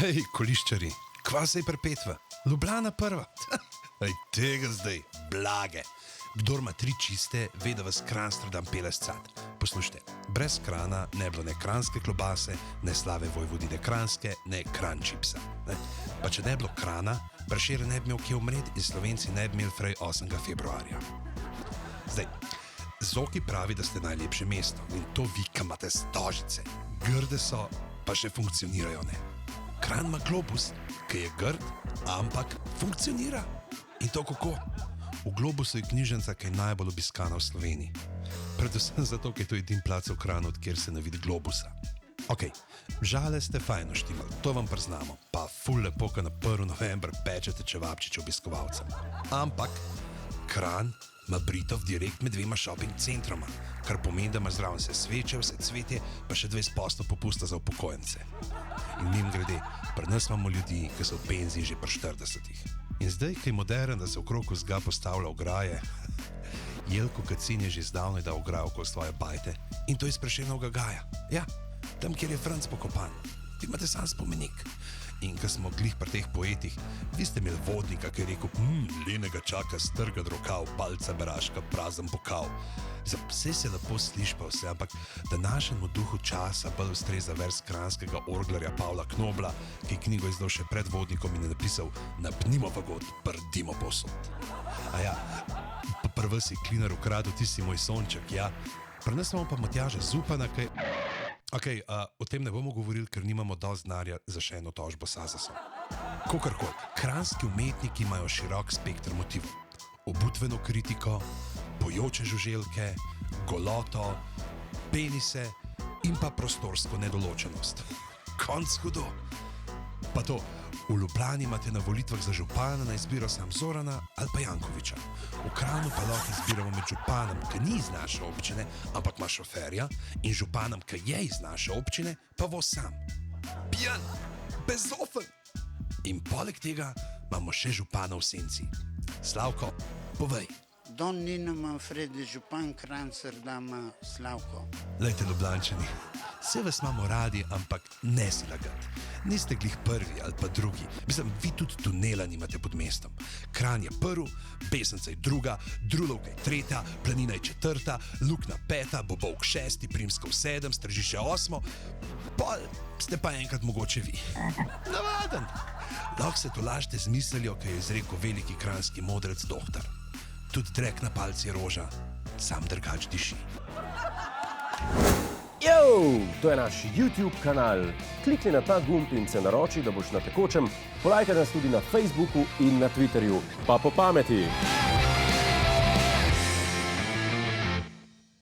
Hej, koliščari, kva se je prepetva? Ljubljana prva. Ej, tega zdaj, blage. Kdor ima 3 čiste, ve, da vas Kranjstrodam pele scat. Poslušajte, brez Krana ne bilo ne kranjske klobase, ne slave Vojvodine Kranjske, ne krančipsa. Pa če ne bilo Krana, Prešeren ne bi imel kje umret in Slovenci ne bi imeli frej 8. februarja. Zdaj, Zoki pravi, da ste najlepše mesto in to vi, ki imate stožice. Grde so, pa še funkcionirajo, ne. Kranj ima globus, ki je grd, ampak funkcionira. In to kako? V Globusu je knjižnica, ki je najbolj obiskana v Sloveniji. Predvsem zato, ker je to edin plac v Kranju, od kjer se ne vidi Globusa. Ok, Žale ste fajno štimali, to vam priznamo, pa ful lepo, ko na 1. november pečete čevapčiče obiskovalcem. Ampak Kranj ima Britov direkt med 2 shopping centroma, kar pomeni, da ima zraven vse sveče, vse cvetje, pa še 20% popusta za upokojence. In mimogrede, pri nas imamo ljudi, ki so v penziji že pri 40-ih. In zdaj, ki je modern, da se okrog vzga postavlja ograje, Jelko Kacin je že zdavnaj dal ograjo okoli svoje bajte in to iz Prešernovega gaja. Ja, tam, kjer je Franc pokopan. Vi imate sam spomenik. In ko smo glih pri teh poetih, vi ste imeli vodnika, ki je rekel, lenega čaka strgad rokav, palca beraška, prazen pokal. Vse se lepo sliši pa vse, ampak današnjemu duhu časa bolj ustreza vers kranjskega orglarja Pavla Knobla, ki je knjigo izdal še pred vodnikom in je napisal napnimo vagot, prdimo posod. A ja, pa prvi si Klinar ukradel, ti si moj sonček, ja. Pri nas imamo pa Matjaža Zupana, ki... Ok, o tem ne bomo govorili, ker nimamo dosti denarja za še eno tožbo s Azasom. Kokarkoli, kranjski umetniki imajo širok spektr motivov. Obutveno kritiko, pojoče žuželke, goloto, penise in pa prostorsko nedoločenost. Konc hudo. Pa to, v Ljubljani imate na volitvah za župana na izbiro sam Zorana ali pa Jankoviča. V Kranju pa lahko izbiramo med županom, ki ni iz naše občine, ampak ima šoferja, in županom, ki je iz naše občine, pa voz sam. Pijan, bezofen. In poleg tega imamo še župana v senci. Slavko, povej. Don Nino Manfredi, župan Kranjstrodama, Slavko. Lejte, Ljubljančani, vse vas imamo radi, ampak ne si lagati. Niste glih prvi ali pa drugi. Mislim, vi tudi tunela nimate pod mestom. Kranj je prvi, Besenca je druga, Drulovka je tretja, Planina je četrta, Lukna 5, Bobovk 6, Primskov 7, Stržišče 8, pol ste pa enkrat mogoče vi. Navaden. Lahko se tolažite z mislijo, ki je izrekel veliki kranjski modrec doktor. Tudi drek na palci je roža, sam drgač diši. Yo, to je naš YouTube kanal. Klikni na ta gumb in se naroči, da boš na tekočem. Polajkaj nas tudi na Facebooku in na Twitterju. Pa po pameti!